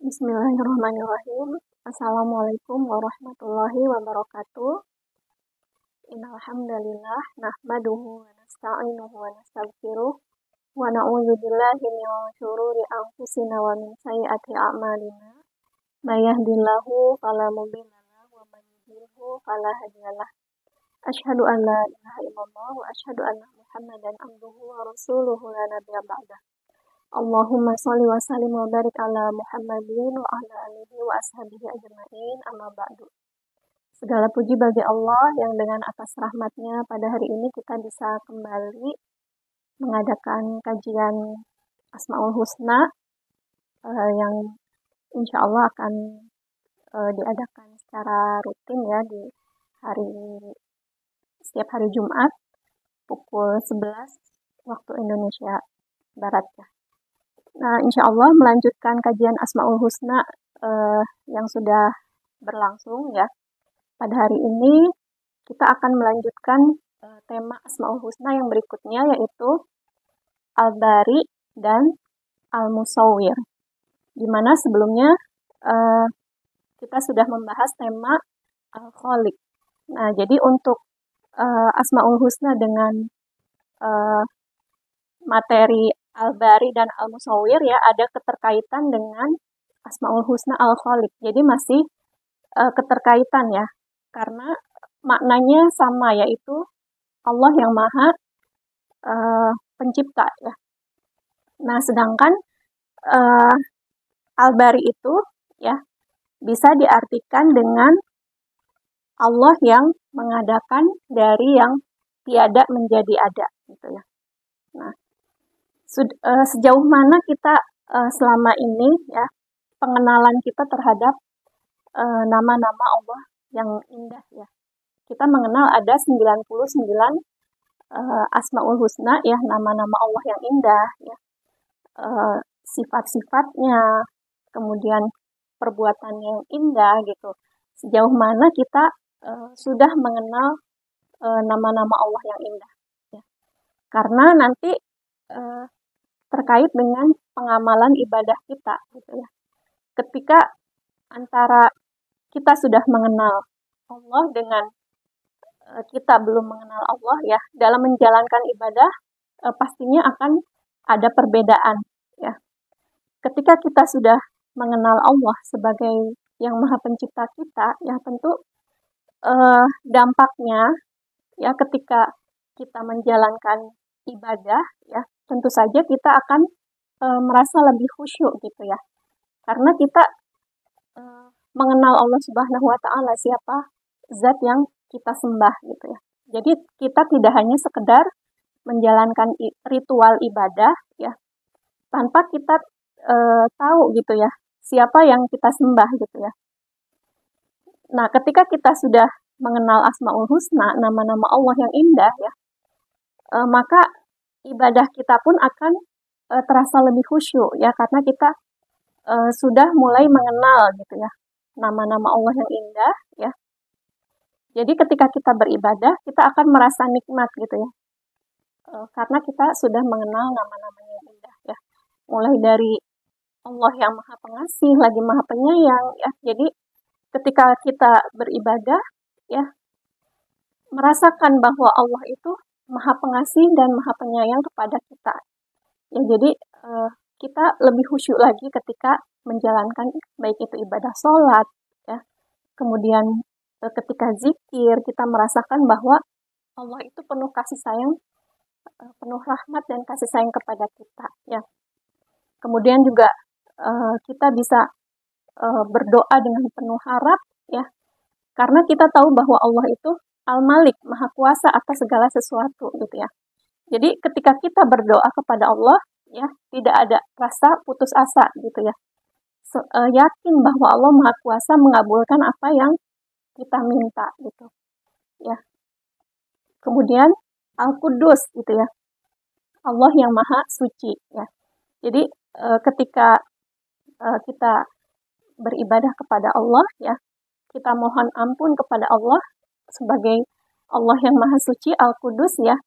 Bismillahirrahmanirrahim. Assalamualaikum warahmatullahi wabarakatuh. Innal hamdalillah nahmaduhu wa nasta'inuhu wa nastaghfiruh wa na'udzu billahi min shururi anfusina wa min sayyiati a'malina. May yahdihillahu fala mudilla lahu wa may yudlilhu fala hadiyalah. Asyhadu an la ilaha illallah wa asyhadu anna Muhammadan abduhu wa rasuluhu la nabiyya ba'dah. Allahumma sholli wa sallim wa barik ala Muhammadin wa ala alihi wa ashabihi ajma'in, amma ba'du. Segala puji bagi Allah yang dengan atas rahmatnya pada hari ini kita bisa kembali mengadakan kajian Asmaul Husna yang insya Allah akan diadakan secara rutin ya di setiap hari Jumat pukul 11 waktu Indonesia Barat ya. Nah, insya Allah melanjutkan kajian Asmaul Husna yang sudah berlangsung ya. Pada hari ini kita akan melanjutkan tema Asmaul Husna yang berikutnya, yaitu Al-Bari dan Al-Musawwir. Di mana sebelumnya kita sudah membahas tema Al-Khaliq. Nah, jadi untuk Asmaul Husna dengan materi Al-Bari dan Al-Musawwir ya, ada keterkaitan dengan Asmaul Husna Al-Khaliq. Jadi masih keterkaitan ya, karena maknanya sama, yaitu Allah yang Maha Pencipta ya. Nah, sedangkan Al-Bari itu ya bisa diartikan dengan Allah yang mengadakan dari yang tiada menjadi ada gitu ya. Nah, sejauh mana kita selama ini ya pengenalan kita terhadap nama-nama Allah yang indah ya. Kita mengenal ada 99 Asmaul Husna ya, nama-nama Allah yang indah ya. Sifat-sifatnya, kemudian perbuatannya yang indah gitu. Sejauh mana kita sudah mengenal nama-nama Allah yang indah ya. Karena nanti terkait dengan pengamalan ibadah kita gitu ya. Ketika antara kita sudah mengenal Allah dengan kita belum mengenal Allah ya, dalam menjalankan ibadah pastinya akan ada perbedaan ya. Ketika kita sudah mengenal Allah sebagai yang Maha Pencipta kita ya, tentu dampaknya ya ketika kita menjalankan ibadah ya, tentu saja kita akan merasa lebih khusyuk gitu ya. Karena kita mengenal Allah Subhanahu wa taala, siapa zat yang kita sembah gitu ya. Jadi kita tidak hanya sekedar menjalankan ritual ibadah ya, tanpa kita tahu gitu ya, siapa yang kita sembah gitu ya. Nah, ketika kita sudah mengenal Asmaul Husna, nama-nama Allah yang indah ya, maka ibadah kita pun akan terasa lebih khusyuk ya, karena kita sudah mulai mengenal gitu ya nama-nama Allah yang indah ya. Jadi ketika kita beribadah, kita akan merasa nikmat gitu ya, karena kita sudah mengenal nama-namanya yang indah ya. Mulai dari Allah yang Maha Pengasih, lagi Maha Penyayang ya. Jadi ketika kita beribadah ya, merasakan bahwa Allah itu Maha Pengasih dan Maha Penyayang kepada kita. Ya, jadi kita lebih khusyuk lagi ketika menjalankan baik itu ibadah sholat, ya. Kemudian ketika zikir, kita merasakan bahwa Allah itu penuh kasih sayang, penuh rahmat dan kasih sayang kepada kita, ya. Kemudian juga kita bisa berdoa dengan penuh harap, ya. Karena kita tahu bahwa Allah itu Al-Malik, Maha Kuasa atas segala sesuatu, gitu ya. Jadi ketika kita berdoa kepada Allah, ya, tidak ada rasa putus asa gitu ya. Yakin bahwa Allah Maha Kuasa mengabulkan apa yang kita minta gitu. Ya. Kemudian Al-Qudus gitu ya. Allah yang Maha Suci ya. Jadi ketika kita beribadah kepada Allah ya, kita mohon ampun kepada Allah sebagai Allah yang Maha Suci, Al-Qudus ya.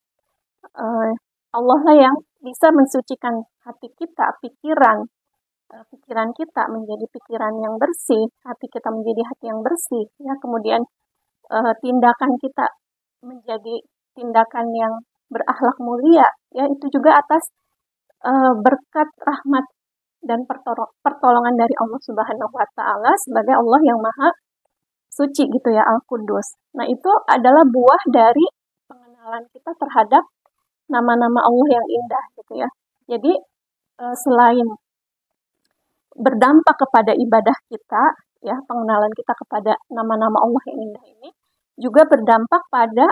Allah lah yang bisa mensucikan hati kita, pikiran, pikiran kita menjadi pikiran yang bersih, hati kita menjadi hati yang bersih, ya. Kemudian tindakan kita menjadi tindakan yang berakhlak mulia, ya, itu juga atas berkat rahmat dan pertolongan dari Allah Subhanahu wa taala sebagai Allah yang Maha Suci gitu ya, Al-Qudus. Nah, itu adalah buah dari pengenalan kita terhadap nama-nama Allah yang indah gitu ya. Jadi selain berdampak kepada ibadah kita, ya, pengenalan kita kepada nama-nama Allah yang indah ini juga berdampak pada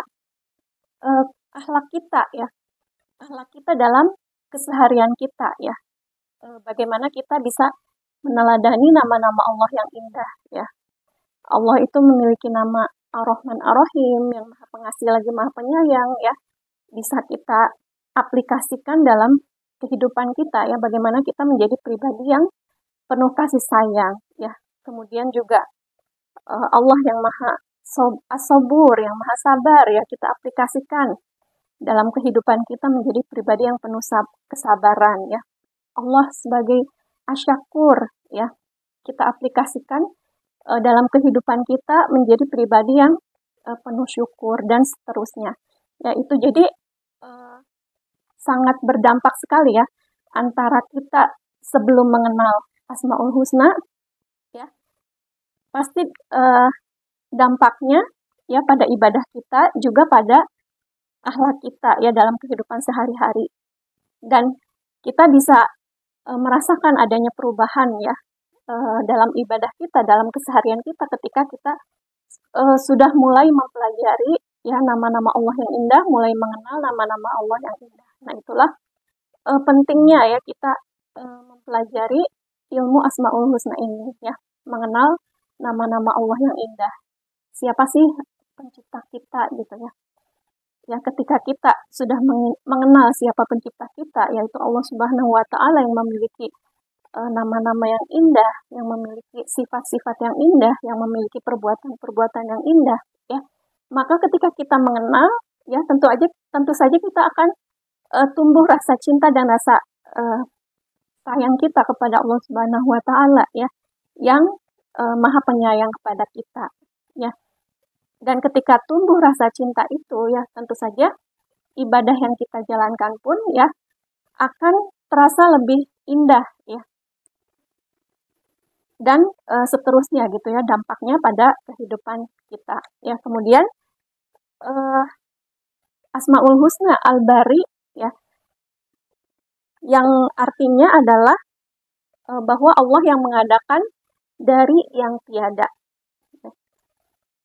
akhlak kita ya, akhlak kita dalam keseharian kita ya. Bagaimana kita bisa meneladani nama-nama Allah yang indah ya. Allah itu memiliki nama Ar-Rahman Ar-Rahim, yang Maha Pengasih lagi Maha Penyayang ya. Bisa kita aplikasikan dalam kehidupan kita ya, bagaimana kita menjadi pribadi yang penuh kasih sayang ya. Kemudian juga Allah yang Maha As-Sabur, yang Maha Sabar ya, kita aplikasikan dalam kehidupan kita menjadi pribadi yang penuh kesabaran ya. Allah sebagai Asyakur ya, kita aplikasikan dalam kehidupan kita menjadi pribadi yang penuh syukur dan seterusnya. Ya, itu jadi sangat berdampak sekali ya antara kita sebelum mengenal Asmaul Husna ya, pasti dampaknya ya pada ibadah kita juga pada akhlak kita ya dalam kehidupan sehari-hari, dan kita bisa merasakan adanya perubahan ya dalam ibadah kita, dalam keseharian kita ketika kita sudah mulai mempelajari ya nama-nama Allah yang indah, mulai mengenal nama-nama Allah yang indah. Nah, itulah pentingnya ya kita mempelajari ilmu Asmaul Husna ini ya, mengenal nama-nama Allah yang indah. Siapa sih pencipta kita gitu ya. Ya, ketika kita sudah mengenal siapa pencipta kita, yaitu Allah Subhanahu wa taala yang memiliki nama-nama yang indah, yang memiliki sifat-sifat yang indah, yang memiliki perbuatan-perbuatan yang indah, ya. Maka ketika kita mengenal, ya tentu saja kita akan tumbuh rasa cinta dan rasa sayang kita kepada Allah Subhanahu wa taala ya, yang Maha Penyayang kepada kita, ya. Dan ketika tumbuh rasa cinta itu ya, tentu saja ibadah yang kita jalankan pun ya akan terasa lebih indah ya. Dan seterusnya gitu ya, dampaknya pada kehidupan kita ya. Kemudian Asmaul Husna Al-Bari ya, yang artinya adalah bahwa Allah yang mengadakan dari yang tiada.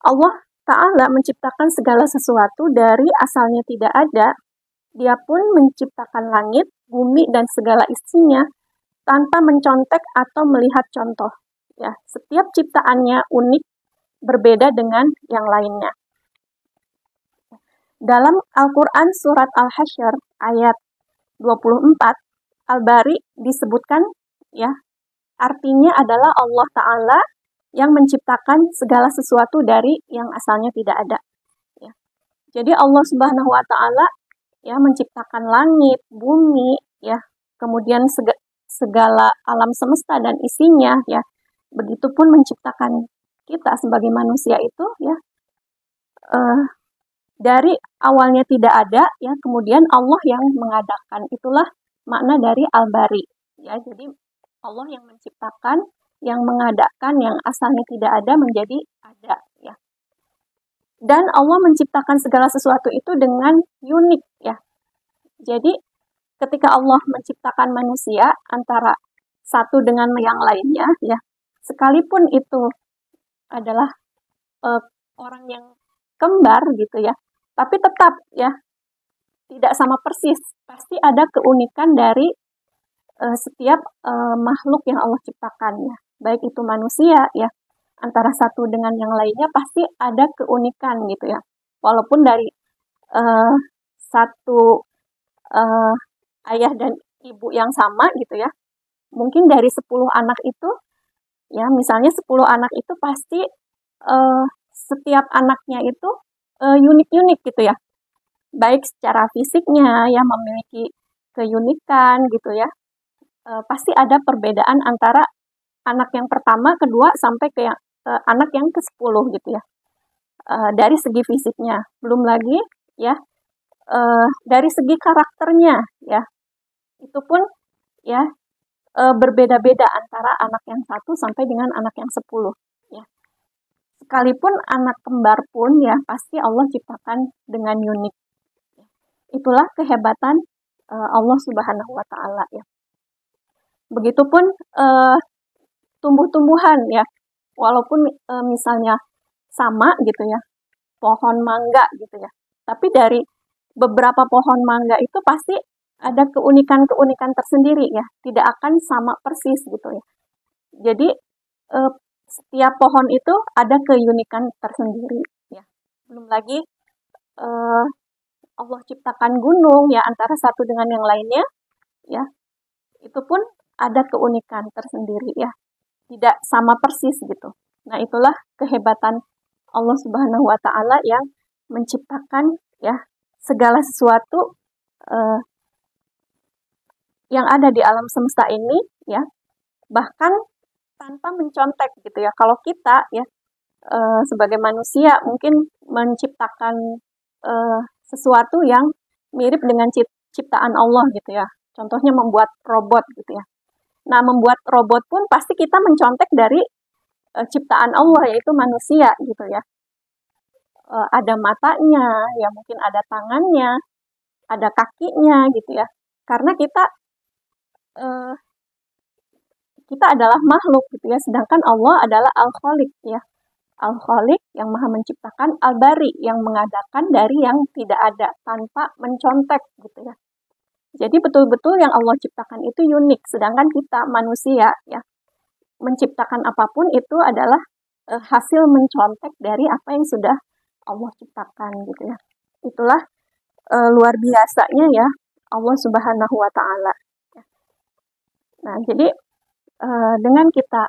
Allah Ta'ala menciptakan segala sesuatu dari asalnya tidak ada. Dia pun menciptakan langit, bumi, dan segala isinya tanpa mencontek atau melihat contoh. Ya, setiap ciptaannya unik, berbeda dengan yang lainnya. Dalam Al-Quran Surat Al-Hasyr ayat 24, Al-Bari disebutkan, ya, artinya adalah Allah Ta'ala yang menciptakan segala sesuatu dari yang asalnya tidak ada. Ya. Jadi Allah Subhanahu wa taala ya menciptakan langit, bumi, ya, kemudian segala alam semesta dan isinya, ya. Begitupun menciptakan kita sebagai manusia itu, ya, dari awalnya tidak ada, ya, kemudian Allah yang mengadakan. Itulah makna dari Al-Bari. Ya, jadi Allah yang menciptakan, yang mengadakan, yang asalnya tidak ada menjadi ada ya. Dan Allah menciptakan segala sesuatu itu dengan unik ya. Jadi ketika Allah menciptakan manusia antara satu dengan yang lainnya ya, sekalipun itu adalah orang yang kembar gitu ya, tapi tetap ya tidak sama persis. Pasti ada keunikan dari setiap makhluk yang Allah ciptakan ya. Baik itu manusia ya, antara satu dengan yang lainnya pasti ada keunikan gitu ya. Walaupun dari satu ayah dan ibu yang sama gitu ya, mungkin dari 10 anak itu ya, misalnya 10 anak itu pasti setiap anaknya itu unik-unik gitu ya. Baik secara fisiknya ya memiliki keunikan gitu ya. pasti ada perbedaan antara anak yang pertama, kedua, sampai ke anak yang ke-10 gitu ya. Dari segi fisiknya, belum lagi ya dari segi karakternya ya, itu pun ya berbeda-beda antara anak yang 1 sampai dengan anak yang 10 ya. Sekalipun anak kembar pun ya pasti Allah ciptakan dengan unik. Itulah kehebatan Allah Subhanahu wa taala ya. Begitupun tumbuh-tumbuhan ya. Walaupun misalnya sama gitu ya, pohon mangga gitu ya. Tapi dari beberapa pohon mangga itu pasti ada keunikan-keunikan tersendiri ya, tidak akan sama persis gitu ya. Jadi setiap pohon itu ada keunikan tersendiri ya. Belum lagi Allah ciptakan gunung ya antara satu dengan yang lainnya ya. Itu pun ada keunikan tersendiri ya. Tidak sama persis gitu. Nah, itulah kehebatan Allah Subhanahu wa taala yang menciptakan ya segala sesuatu yang ada di alam semesta ini ya, bahkan tanpa mencontek gitu ya. Kalau kita ya sebagai manusia mungkin menciptakan sesuatu yang mirip dengan ciptaan Allah gitu ya. Contohnya membuat robot gitu ya. Nah, membuat robot pun pasti kita mencontek dari ciptaan Allah, yaitu manusia gitu ya. Ada matanya, ya mungkin ada tangannya, ada kakinya gitu ya. Karena kita adalah makhluk gitu ya, sedangkan Allah adalah Al-Khaliq ya. Al-Khaliq yang maha menciptakan, Al-Bari yang mengadakan dari yang tidak ada tanpa mencontek gitu ya. Jadi betul-betul yang Allah ciptakan itu unik, sedangkan kita manusia ya menciptakan apapun itu adalah hasil mencontek dari apa yang sudah Allah ciptakan gitu ya. Itulah luar biasanya ya Allah Subhanahu wa taala. Nah, jadi dengan kita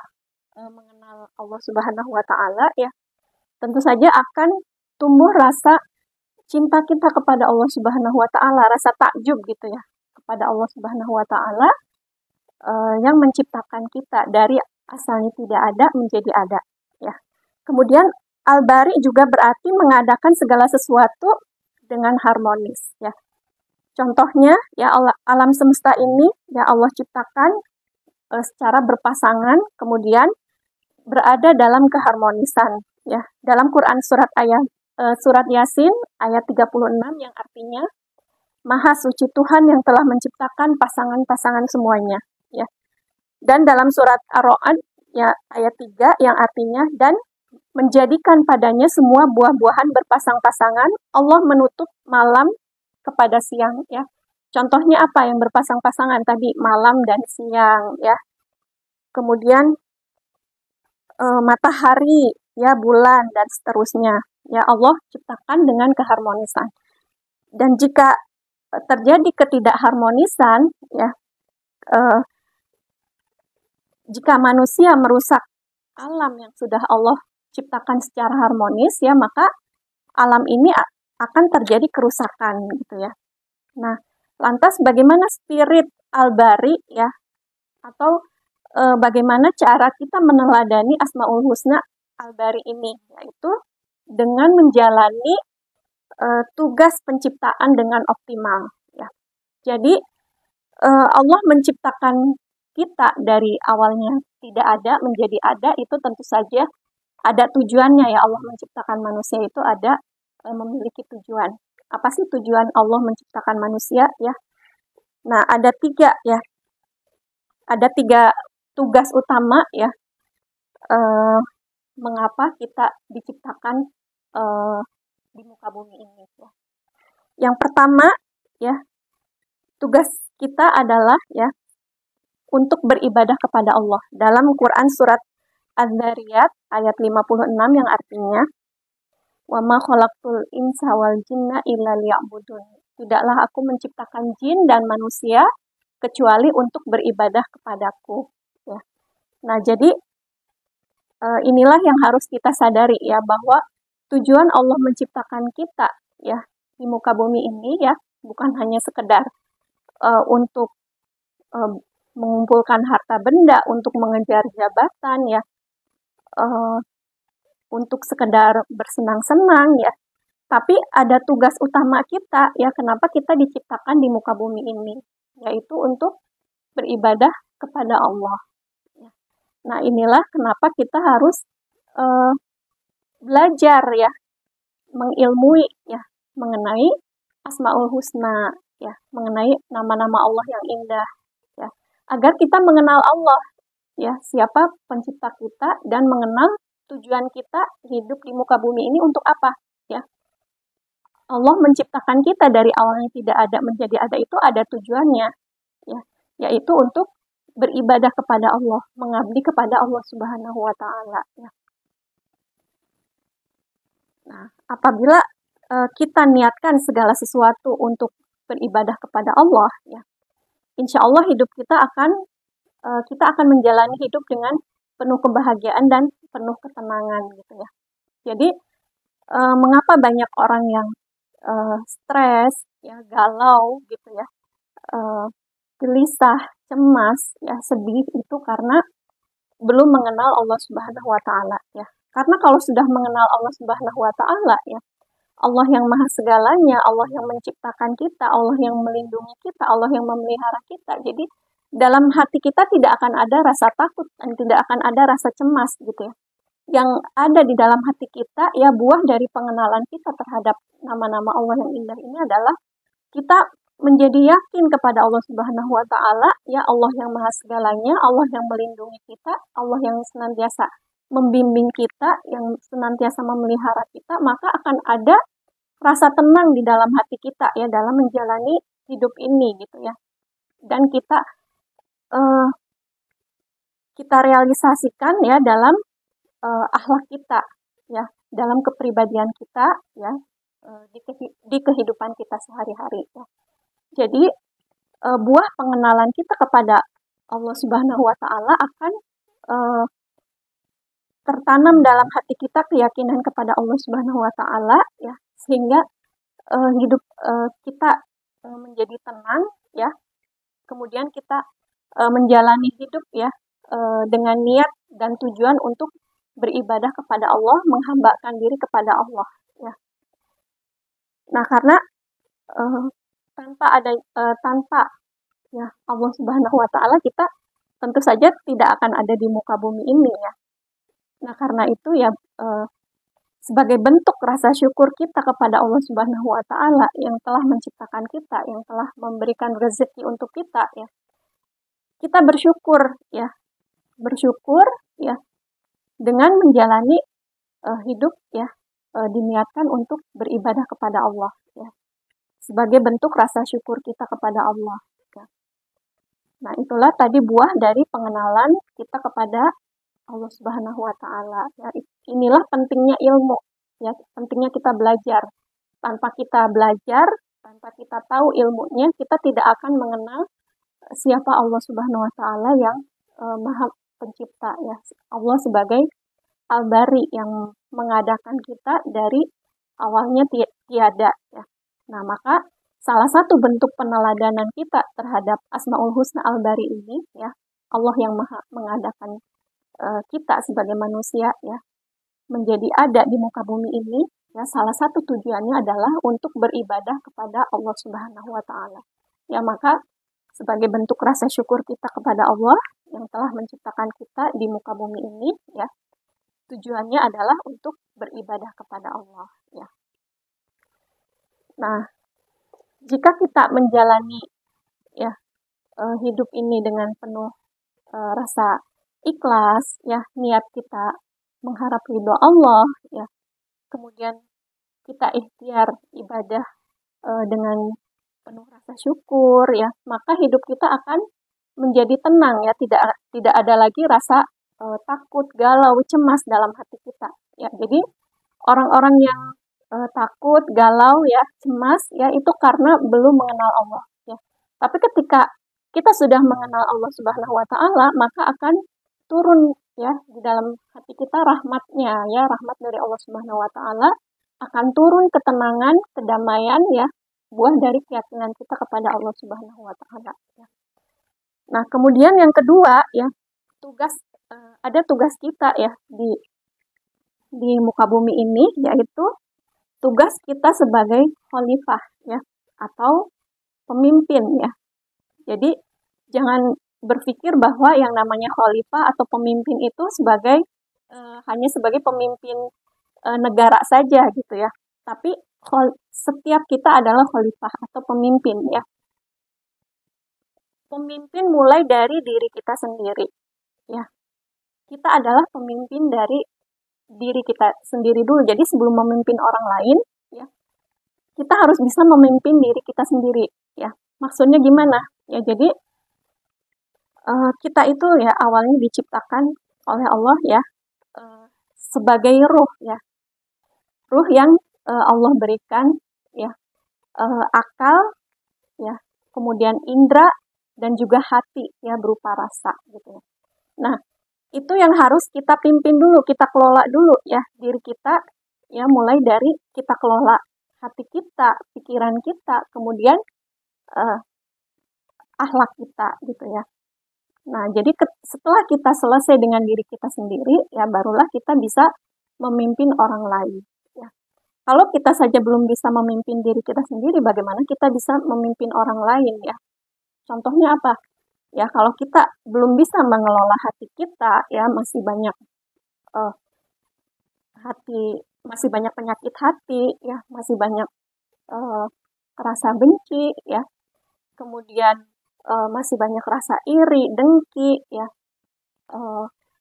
mengenal Allah Subhanahu wa taala ya, tentu saja akan tumbuh rasa cinta kita kepada Allah Subhanahu wa taala, rasa takjub gitu ya kepada Allah Subhanahu wa taala yang menciptakan kita dari asalnya tidak ada menjadi ada ya. Kemudian Al-Bari juga berarti mengadakan segala sesuatu dengan harmonis ya. Contohnya ya alam semesta ini ya Allah ciptakan secara berpasangan, kemudian berada dalam keharmonisan ya. Dalam Quran surat Yasin ayat 36 yang artinya Maha suci Tuhan yang telah menciptakan pasangan-pasangan semuanya ya. Dan dalam surat Ar-Ra'd ya ayat 3 yang artinya dan menjadikan padanya semua buah-buahan berpasang-pasangan, Allah menutup malam kepada siang ya. Contohnya apa yang berpasang-pasangan tadi? Malam dan siang ya. Kemudian matahari ya, bulan dan seterusnya. Ya Allah ciptakan dengan keharmonisan. Dan jika terjadi ketidakharmonisan ya, jika manusia merusak alam yang sudah Allah ciptakan secara harmonis ya, maka alam ini akan terjadi kerusakan gitu ya. Nah, lantas bagaimana spirit Al-Bari ya, atau bagaimana cara kita meneladani Asmaul Husna Al-Bari ini, yaitu dengan menjalani tugas penciptaan dengan optimal ya. Jadi Allah menciptakan kita dari awalnya tidak ada menjadi ada, itu tentu saja ada tujuannya ya. Allah menciptakan manusia itu ada memiliki tujuan. Apa sih tujuan Allah menciptakan manusia ya? Nah, ada 3 ya. Ada 3 tugas utama ya. Mengapa kita diciptakan di muka bumi ini ya. Yang pertama ya, tugas kita adalah ya untuk beribadah kepada Allah. Dalam Quran surat Az-Zariyat ayat 56 yang artinya wa ma khalaqtul insa wal jinna illa liya'budun. Tidaklah aku menciptakan jin dan manusia kecuali untuk beribadah kepadaku ya. Nah, jadi inilah yang harus kita sadari ya, bahwa tujuan Allah menciptakan kita ya di muka bumi ini ya bukan hanya sekedar untuk mengumpulkan harta benda, untuk mengejar jabatan ya, uh, untuk sekedar bersenang-senang ya. Tapi ada tugas utama kita ya, kenapa kita diciptakan di muka bumi ini, yaitu untuk beribadah kepada Allah. Ya. Nah inilah kenapa kita harus uh, belajar ya, mengilmui ya mengenai Asmaul Husna ya, mengenai nama-nama Allah yang indah ya, agar kita mengenal Allah ya, siapa pencipta kita, dan mengenal tujuan kita hidup di muka bumi ini untuk apa ya. Allah menciptakan kita dari awalnya tidak ada menjadi ada, itu ada tujuannya ya, yaitu untuk beribadah kepada Allah, mengabdi kepada Allah Subhanahu wa taala ya. Nah, apabila kita niatkan segala sesuatu untuk beribadah kepada Allah ya, insya Allah hidup kita akan menjalani hidup dengan penuh kebahagiaan dan penuh ketenangan gitu ya. Jadi mengapa banyak orang yang stres ya, galau gitu ya, gelisah, cemas ya, sedih, itu karena belum mengenal Allah Subhanahu wa taala ya. Karena kalau sudah mengenal Allah Subhanahu wa taala ya, Allah yang maha segalanya, Allah yang menciptakan kita, Allah yang melindungi kita, Allah yang memelihara kita. Jadi dalam hati kita tidak akan ada rasa takut dan tidak akan ada rasa cemas gitu ya. Yang ada di dalam hati kita ya, buah dari pengenalan kita terhadap nama-nama Allah yang indah ini adalah kita menjadi yakin kepada Allah Subhanahu wa taala ya, Allah yang maha segalanya, Allah yang melindungi kita, Allah yang senantiasa membimbing kita, yang senantiasa memelihara kita, maka akan ada rasa tenang di dalam hati kita ya, dalam menjalani hidup ini gitu ya. Dan kita realisasikan ya dalam akhlak kita ya, dalam kepribadian kita ya, di kehidupan kita sehari-hari ya. Jadi buah pengenalan kita kepada Allah Subhanahu wa taala akan tertanam dalam hati kita keyakinan kepada Allah Subhanahu wa taala ya, sehingga hidup kita menjadi tenang ya. Kemudian kita menjalani hidup ya dengan niat dan tujuan untuk beribadah kepada Allah, menghambakan diri kepada Allah ya. Nah, karena tanpa ya Allah Subhanahu wa taala, kita tentu saja tidak akan ada di muka bumi ini ya. Nah, karena itu ya sebagai bentuk rasa syukur kita kepada Allah Subhanahu wa taala yang telah menciptakan kita, yang telah memberikan rezeki untuk kita ya. Kita bersyukur ya. Bersyukur ya dengan menjalani hidup ya diniatkan untuk beribadah kepada Allah ya. Sebagai bentuk rasa syukur kita kepada Allah ya. Nah, itulah tadi buah dari pengenalan kita kepada Allah Subhanahu wa taala ya. Inilah pentingnya ilmu ya, pentingnya kita belajar. Tanpa kita belajar, tanpa kita tahu ilmunya, kita tidak akan mengenal siapa Allah Subhanahu wa taala yang Maha Pencipta ya. Allah sebagai Al-Bari yang mengadakan kita dari awalnya tiada ya. Nah, maka salah satu bentuk peneladanan kita terhadap Asmaul Husna Al-Bari ini ya, Allah yang Maha mengadakan kita sebagai manusia ya menjadi ada di muka bumi ini ya, salah satu tujuannya adalah untuk beribadah kepada Allah Subhanahu wa taala. Ya, maka sebagai bentuk rasa syukur kita kepada Allah yang telah menciptakan kita di muka bumi ini ya, tujuannya adalah untuk beribadah kepada Allah ya. Nah, jika kita menjalani ya hidup ini dengan penuh rasa ikhlas ya, niat kita mengharap ridho Allah ya, kemudian kita ikhtiar ibadah dengan penuh rasa syukur ya, maka hidup kita akan menjadi tenang ya, tidak ada lagi rasa takut, galau, cemas dalam hati kita ya. Jadi orang-orang yang takut, galau ya, cemas ya, itu karena belum mengenal Allah ya. Tapi ketika kita sudah mengenal Allah Subhanahu wa taala, maka akan turun ya di dalam hati kita rahmatnya ya, rahmat dari Allah Subhanahu wa taala, akan turun ketenangan, kedamaian ya, buah dari keyakinan kita kepada Allah Subhanahu wa taala ya. Nah, kemudian yang kedua ya, tugas ada tugas kita ya di muka bumi ini, yaitu tugas kita sebagai khalifah ya, atau pemimpin ya. Jadi jangan berpikir bahwa yang namanya khalifah atau pemimpin itu hanya sebagai pemimpin negara saja gitu ya. Tapi setiap kita adalah khalifah atau pemimpin ya. Pemimpin mulai dari diri kita sendiri ya. Kita adalah pemimpin dari diri kita sendiri dulu. Jadi sebelum memimpin orang lain ya, kita harus bisa memimpin diri kita sendiri ya. Maksudnya gimana? Ya jadi kita itu ya awalnya diciptakan oleh Allah ya sebagai ruh ya. Ruh yang Allah berikan ya akal ya, kemudian indera dan juga hati ya berupa rasa gitu. Nah, itu yang harus kita pimpin dulu, kita kelola dulu ya diri kita ya, mulai dari kita kelola hati kita, pikiran kita, kemudian akhlak kita gitu ya. Nah, jadi setelah kita selesai dengan diri kita sendiri ya, barulah kita bisa memimpin orang lain ya. Kalau kita saja belum bisa memimpin diri kita sendiri, bagaimana kita bisa memimpin orang lain ya? Contohnya apa? Ya, kalau kita belum bisa mengelola hati kita, ya masih banyak uh, masih banyak penyakit hati, ya masih banyak uh, rasa benci, ya kemudian masih banyak rasa iri, dengki, ya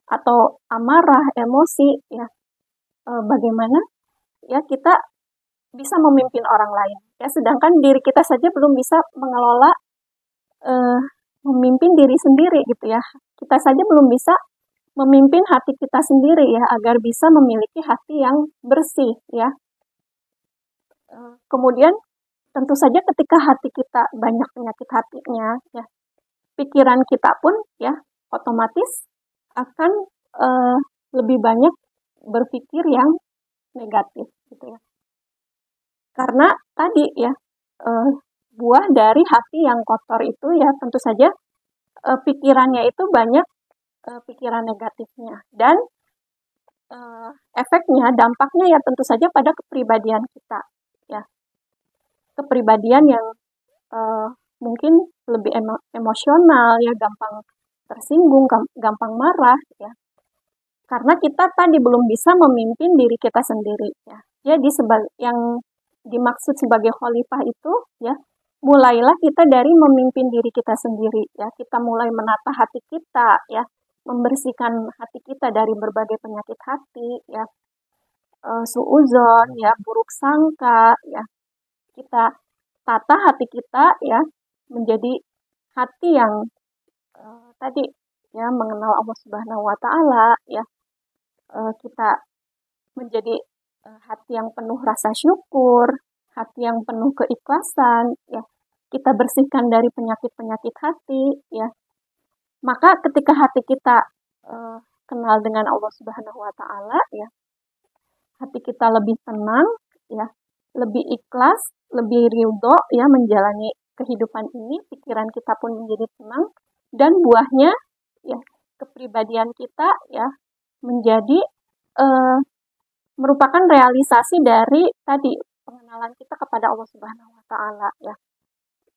atau amarah, emosi, ya bagaimana ya kita bisa memimpin orang lain, ya sedangkan diri kita saja belum bisa mengelola memimpin diri sendiri gitu ya. Kita saja belum bisa memimpin hati kita sendiri ya, agar bisa memiliki hati yang bersih ya. Kemudian tentu saja ketika hati kita banyak penyakit hatinya ya, pikiran kita pun ya otomatis akan lebih banyak berpikir yang negatif gitu ya. Karena tadi ya buah dari hati yang kotor itu ya tentu saja pikirannya itu banyak pikiran negatifnya, dan efeknya, dampaknya ya tentu saja pada kepribadian kita ya, kepribadian yang mungkin lebih emosional ya, gampang tersinggung, gampang marah ya, karena kita tadi belum bisa memimpin diri kita sendiri ya. Jadi yang dimaksud sebagai khalifah itu ya, mulailah kita dari memimpin diri kita sendiri ya. Kita mulai menata hati kita ya, membersihkan hati kita dari berbagai penyakit hati ya, suuzon ya, buruk sangka ya. Kita tata hati kita ya menjadi hati yang tadi ya mengenal Allah Subhanahu wa taala ya. Kita menjadi hati yang penuh rasa syukur, hati yang penuh keikhlasan ya. Kita bersihkan dari penyakit-penyakit hati ya. Maka ketika hati kita kenal dengan Allah Subhanahu wa taala ya, hati kita lebih tenang ya, lebih ikhlas, lebih ridho ya menjalani kehidupan ini, pikiran kita pun menjadi tenang, dan buahnya ya kepribadian kita ya menjadi merupakan realisasi dari tadi pengenalan kita kepada Allah Subhanahu wa taala ya.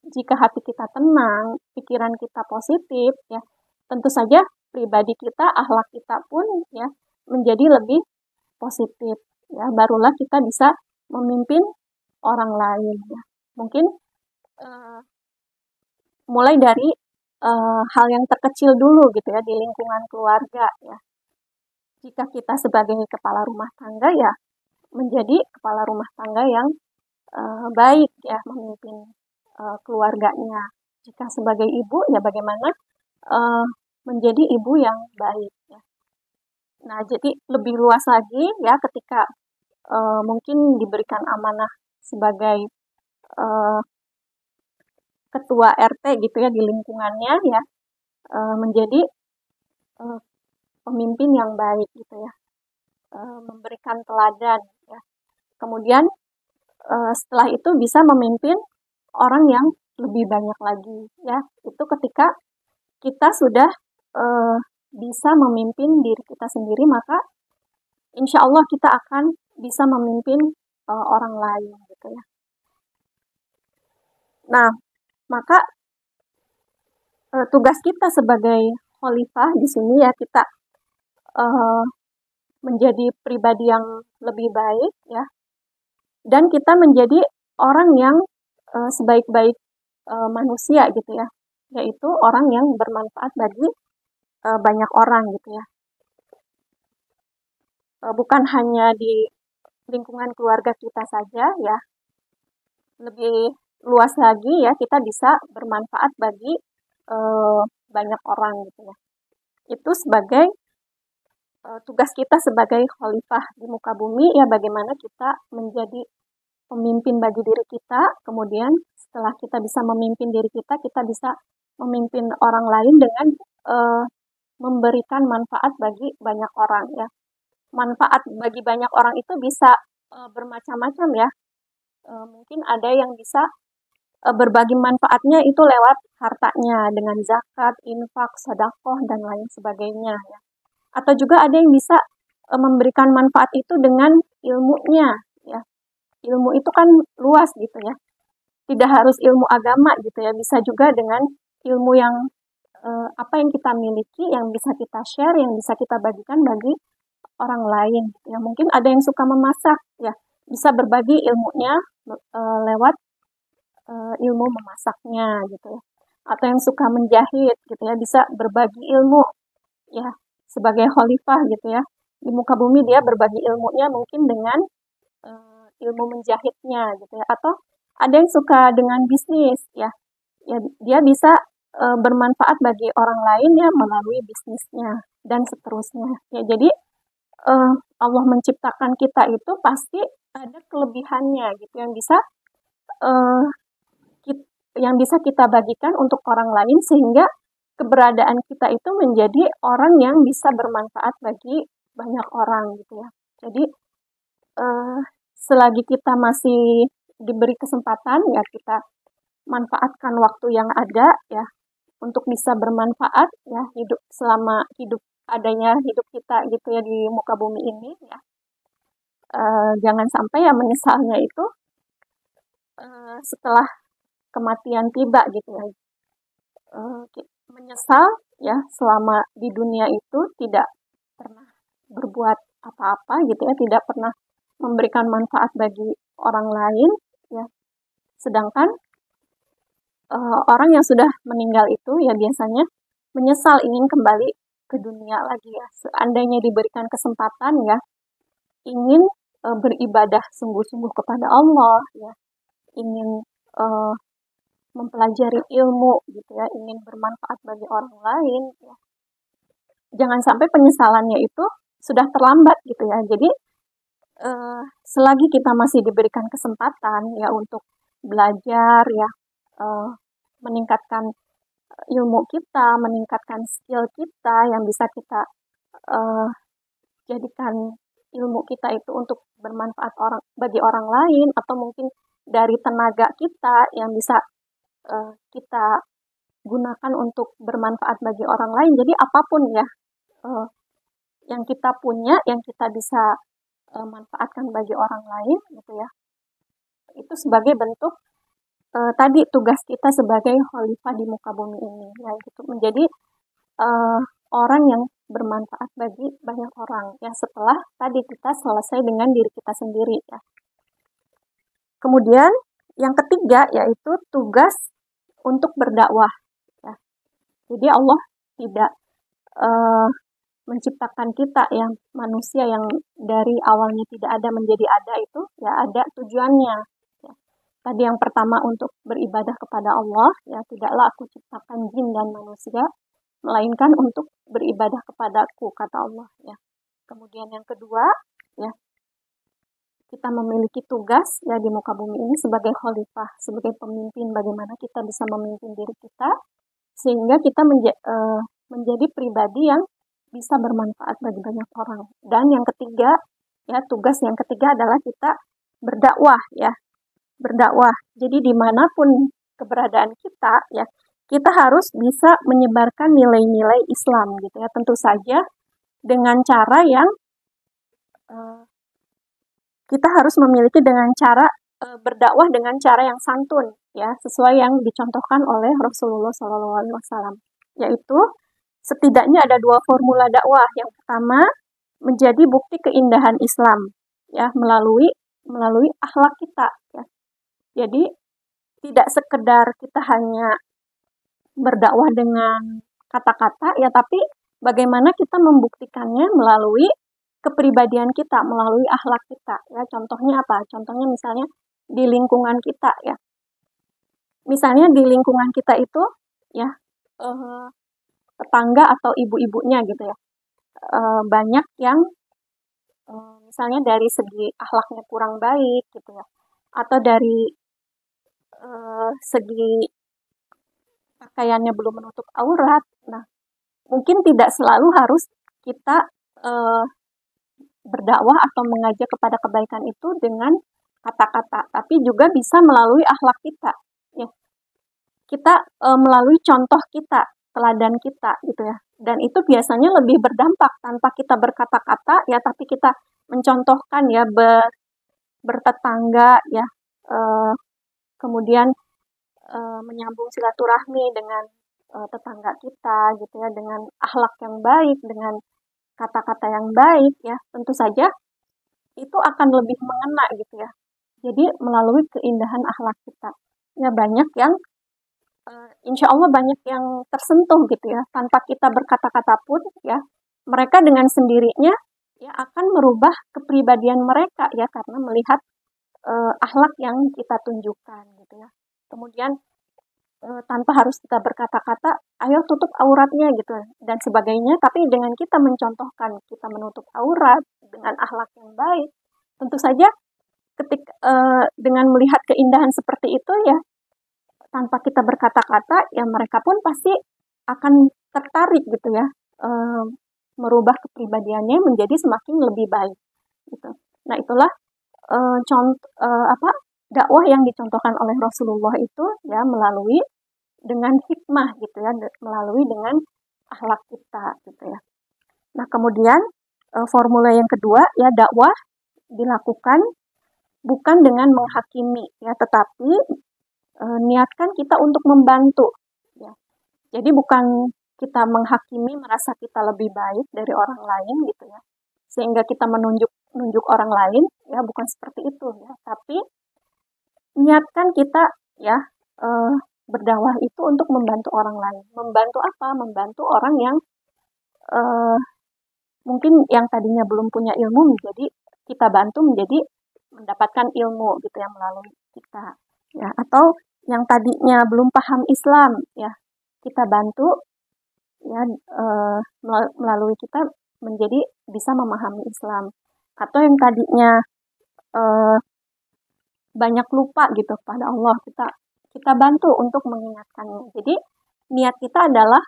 Jika hati kita tenang, pikiran kita positif ya, tentu saja pribadi kita, akhlak kita pun ya menjadi lebih positif ya. Barulah kita bisa memimpin orang lain ya. Mungkin mulai dari hal yang terkecil dulu gitu ya, di lingkungan keluarga ya. Jika kita sebagai kepala rumah tangga ya menjadi kepala rumah tangga yang baik ya, memimpin keluarganya. Jika sebagai ibu ya bagaimana menjadi ibu yang baik ya. Nah, jadi lebih luas lagi ya ketika mungkin diberikan amanah sebagai ketua RT gitu ya di lingkungannya ya, menjadi pemimpin yang baik gitu ya, memberikan teladan ya. Kemudian setelah itu bisa memimpin orang yang lebih banyak lagi ya. Itu ketika kita sudah bisa memimpin diri kita sendiri, maka insya Allah kita akan bisa memimpin orang lain gitu ya. Nah, maka tugas kita sebagai khalifah di sini ya kita menjadi pribadi yang lebih baik ya, dan kita menjadi orang yang sebaik-baik manusia gitu ya, yaitu orang yang bermanfaat bagi banyak orang gitu ya. Bukan hanya di lingkungan keluarga kita saja ya, lebih luas lagi ya, kita bisa bermanfaat bagi banyak orang gitu ya. Itu sebagai tugas kita sebagai khalifah di muka bumi ya, bagaimana kita menjadi pemimpin bagi diri kita, kemudian setelah kita bisa memimpin diri kita bisa memimpin orang lain dengan memberikan manfaat bagi banyak orang ya. Manfaat bagi banyak orang itu bisa bermacam-macam ya. Mungkin ada yang bisa berbagi manfaatnya itu lewat hartanya dengan zakat, infak, sedekah dan lain sebagainya ya. Atau juga ada yang bisa memberikan manfaat itu dengan ilmunya ya. Ilmu itu kan luas gitu ya. Tidak harus ilmu agama gitu ya, bisa juga dengan ilmu yang apa yang kita miliki, yang bisa kita share, yang bisa kita bagikan bagi orang lain gitu ya. Mungkin ada yang suka memasak ya, bisa berbagi ilmunya lewat ilmu memasaknya gitu ya. Atau yang suka menjahit gitu ya, bisa berbagi ilmu ya, sebagai khalifah gitu ya. Di muka bumi dia berbagi ilmunya mungkin dengan ilmu menjahitnya gitu ya. Atau ada yang suka dengan bisnis ya, ya dia bisa bermanfaat bagi orang lain ya melalui bisnisnya dan seterusnya ya. Jadi Allah menciptakan kita itu pasti ada kelebihannya gitu yang bisa kita bagikan untuk orang lain, sehingga keberadaan kita itu menjadi orang yang bisa bermanfaat bagi banyak orang gitu ya. Jadi selagi kita masih diberi kesempatan ya, kita manfaatkan waktu yang ada ya untuk bisa bermanfaat ya, hidup selama adanya hidup kita gitu ya di muka bumi ini ya. Jangan sampai ya menyesalnya itu setelah kematian tiba gitu ya. Menyesal ya selama di dunia itu tidak pernah berbuat apa-apa gitu ya, tidak pernah memberikan manfaat bagi orang lain ya. Sedangkan orang yang sudah meninggal itu ya biasanya menyesal ingin kembali ke dunia lagi ya. Seandainya diberikan kesempatan ya, ingin beribadah sungguh-sungguh kepada Allah ya, ingin mempelajari ilmu gitu ya, ingin bermanfaat bagi orang lain ya. Jangan sampai penyesalannya itu sudah terlambat gitu ya. Jadi selagi kita masih diberikan kesempatan ya untuk belajar ya, meningkatkan ilmu kita, meningkatkan skill kita yang bisa kita jadikan ilmu kita itu untuk bermanfaat bagi orang lain, atau mungkin dari tenaga kita yang bisa kita gunakan untuk bermanfaat bagi orang lain. Jadi apapun ya yang kita punya, yang kita bisa manfaatkan bagi orang lain gitu ya, itu sebagai bentuk tadi tugas kita sebagai khalifah di muka bumi ini ya, gitu, menjadi orang yang bermanfaat bagi banyak orang ya, setelah tadi kita selesai dengan diri kita sendiri ya. Kemudian yang ketiga yaitu tugas untuk berdakwah ya. Jadi Allah tidak menciptakan kita yang manusia yang dari awalnya tidak ada menjadi ada, itu ya ada tujuannya ya. Tadi yang pertama untuk beribadah kepada Allah ya, tidaklah aku ciptakan jin dan manusia melainkan untuk beribadah kepadaku, kata Allah ya. Kemudian yang kedua ya, kita memiliki tugas ya di muka bumi ini sebagai khalifah, sebagai pemimpin, bagaimana kita bisa memimpin diri kita sehingga kita menjadi pribadi yang bisa bermanfaat bagi banyak orang. Dan yang ketiga ya, tugas yang ketiga adalah kita berdakwah ya, berdakwah. Jadi dimanapun keberadaan kita ya, kita harus bisa menyebarkan nilai-nilai Islam gitu ya. Tentu saja dengan cara yang kita harus memiliki dengan cara berdakwah dengan cara yang santun ya, sesuai yang dicontohkan oleh Rasulullah SAW, yaitu setidaknya ada 2 formula dakwah. Yang pertama, menjadi bukti keindahan Islam ya, melalui akhlak kita ya. Jadi tidak sekedar kita hanya berdakwah dengan kata-kata ya, tapi bagaimana kita membuktikannya melalui kepribadian kita, melalui akhlak kita ya. Contohnya apa? Contohnya misalnya di lingkungan kita ya. Misalnya di lingkungan kita itu ya, tetangga atau ibu-ibunya gitu ya, banyak yang misalnya dari segi akhlaknya kurang baik gitu ya, atau dari segi pakaiannya belum menutup aurat. Nah, mungkin tidak selalu harus kita berdakwah atau mengajak kepada kebaikan itu dengan kata-kata, tapi juga bisa melalui akhlak kita. Ya. Kita melalui contoh kita, teladan kita gitu ya. Dan itu biasanya lebih berdampak tanpa kita berkata-kata ya, tapi kita mencontohkan ya, bertetangga ya, kemudian menyambung silaturahmi dengan tetangga kita gitu ya, dengan akhlak yang baik, dengan kata-kata yang baik ya, tentu saja itu akan lebih mengena gitu ya. Jadi melalui keindahan akhlak kita ya, banyak yang insya Allah banyak yang tersentuh gitu ya, tanpa kita berkata-kata pun ya, mereka dengan sendirinya ya akan merubah kepribadian mereka ya, karena melihat akhlak yang kita tunjukkan gitu ya. Kemudian tanpa harus kita berkata-kata, ayo tutup auratnya gitu dan sebagainya, tapi dengan kita mencontohkan, kita menutup aurat dengan akhlak yang baik, tentu saja dengan melihat keindahan seperti itu ya, tanpa kita berkata-kata ya, mereka pun pasti akan tertarik gitu ya, merubah kepribadiannya menjadi semakin lebih baik gitu. Nah, itulah dakwah yang dicontohkan oleh Rasulullah itu ya, melalui dengan hikmah gitu ya, melalui dengan akhlak kita gitu ya. Nah, kemudian formula yang kedua ya, dakwah dilakukan bukan dengan menghakimi ya, tetapi niatkan kita untuk membantu ya. Jadi bukan kita menghakimi, merasa kita lebih baik dari orang lain gitu ya, sehingga kita menunjuk orang lain ya, bukan seperti itu ya, tapi niatkan kita ya, berdakwah itu untuk membantu orang lain. Membantu apa? Membantu orang yang mungkin yang tadinya belum punya ilmu, menjadi kita bantu menjadi mendapatkan ilmu gitu ya, melalui kita ya. Atau yang tadinya belum paham Islam ya, kita bantu ya, melalui kita menjadi bisa memahami Islam. Atau yang tadinya banyak lupa gitu pada Allah, kita bantu untuk mengingatkannya. Jadi niat kita adalah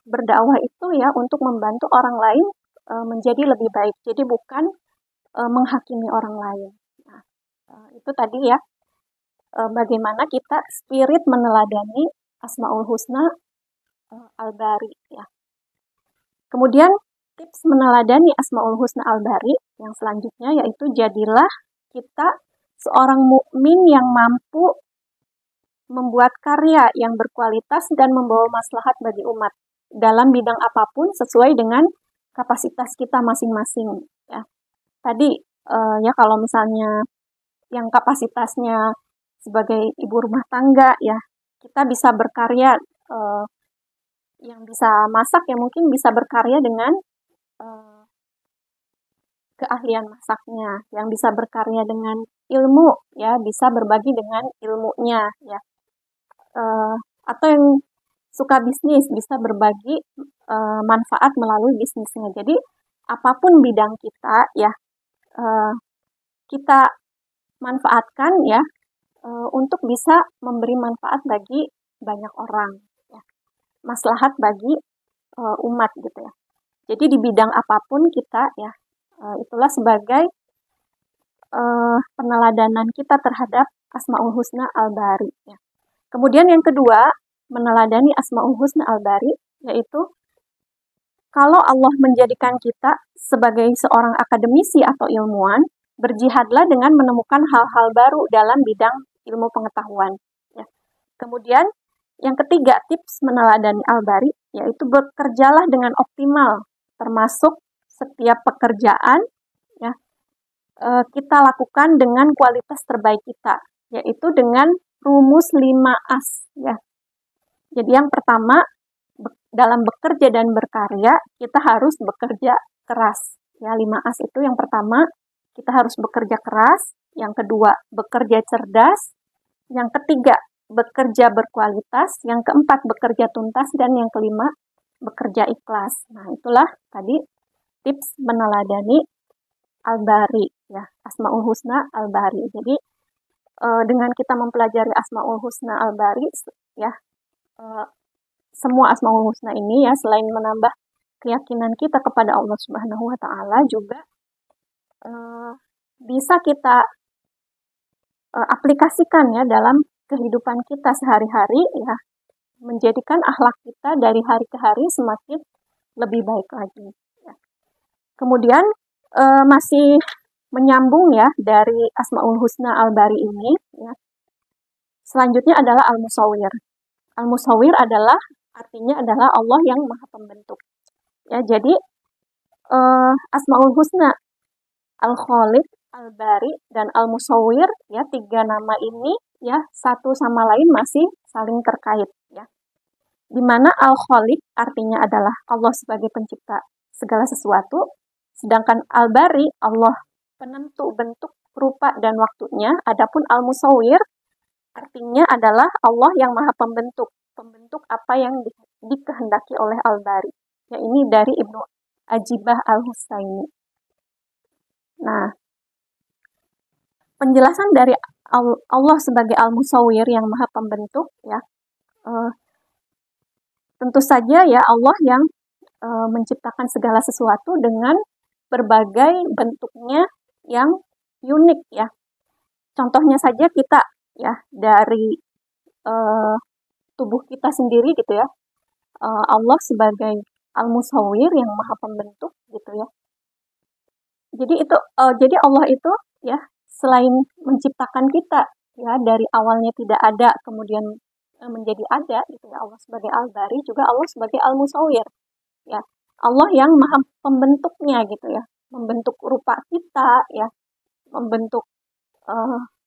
berdakwah itu ya untuk membantu orang lain menjadi lebih baik. Jadi bukan menghakimi orang lain. Nah, itu tadi ya, bagaimana kita spirit meneladani Asmaul Husna Al-Bari ya. Kemudian tips meneladani Asmaul Husna Al-Bari yang selanjutnya yaitu, jadilah kita seorang mukmin yang mampu membuat karya yang berkualitas dan membawa maslahat bagi umat dalam bidang apapun sesuai dengan kapasitas kita masing-masing ya. Tadi ya, kalau misalnya yang kapasitasnya sebagai ibu rumah tangga ya, kita bisa berkarya, yang bisa masak ya mungkin bisa berkarya dengan keahlian masaknya, yang bisa berkarya dengan ilmu ya bisa berbagi dengan ilmunya ya, atau yang suka bisnis bisa berbagi manfaat melalui bisnisnya. Jadi apapun bidang kita ya, kita manfaatkan ya, untuk bisa memberi manfaat bagi banyak orang ya, maslahat bagi umat gitu ya. Jadi di bidang apapun kita ya, itulah sebagai peneladanan kita terhadap Asmaul Husna Al-Bari ya. Kemudian yang kedua, meneladani Asmaul Husna Al-Bari, yaitu kalau Allah menjadikan kita sebagai seorang akademisi atau ilmuwan, berjihadlah dengan menemukan hal-hal baru dalam bidang ilmu pengetahuan. Ya. Kemudian, yang ketiga, tips meneladani Al-Bari, yaitu bekerjalah dengan optimal, termasuk setiap pekerjaan ya, kita lakukan dengan kualitas terbaik kita, yaitu dengan rumus 5 As. Ya. Jadi yang pertama, dalam bekerja dan berkarya, kita harus bekerja keras. Ya, 5 As itu yang pertama, kita harus bekerja keras. Yang kedua, bekerja cerdas. Yang ketiga, bekerja berkualitas. Yang keempat, bekerja tuntas. Dan yang kelima, bekerja ikhlas. Nah, itulah tadi tips meneladani Al-Bari, ya, Asmaul Husna Al-Bari. Jadi, dengan kita mempelajari Asmaul Husna Al-Bari, ya, semua Asmaul Husna ini ya, selain menambah keyakinan kita kepada Allah Subhanahu wa Ta'ala, juga bisa kita aplikasikan ya dalam kehidupan kita sehari-hari, ya, menjadikan akhlak kita dari hari ke hari semakin lebih baik lagi. Ya. Kemudian masih menyambung ya dari Asmaul Husna Al-Bari ini, ya. Selanjutnya adalah Al-Musawwir. Al-Musawwir adalah artinya adalah Allah yang Maha Pembentuk. Ya, jadi Asmaul Husna Al-Khaliq, Al-Bari, dan Al-Musawwir, ya, 3 nama ini ya satu sama lain masih saling terkait, ya. Di mana Al-Khaliq artinya adalah Allah sebagai pencipta segala sesuatu, sedangkan Al-Bari Allah penentu bentuk, rupa, dan waktunya. Adapun Al-Musawwir artinya adalah Allah yang Maha Pembentuk apa yang dikehendaki oleh Al-Bari. Ya, ini dari Ibnu Ajibah Al-Husaini. Nah, penjelasan dari Allah sebagai Al-Musawwir yang Maha Pembentuk, ya, tentu saja ya Allah yang menciptakan segala sesuatu dengan berbagai bentuknya yang unik, ya. Contohnya saja kita ya dari tubuh kita sendiri gitu ya. Allah sebagai Al-Musawwir yang Maha Pembentuk gitu ya. Jadi Allah itu ya selain menciptakan kita ya dari awalnya tidak ada kemudian menjadi ada gitu ya, Allah sebagai Al-Bari, juga Allah sebagai Al-Musawwir. Ya. Allah yang Maha Pembentuknya gitu ya. Membentuk rupa kita ya, membentuk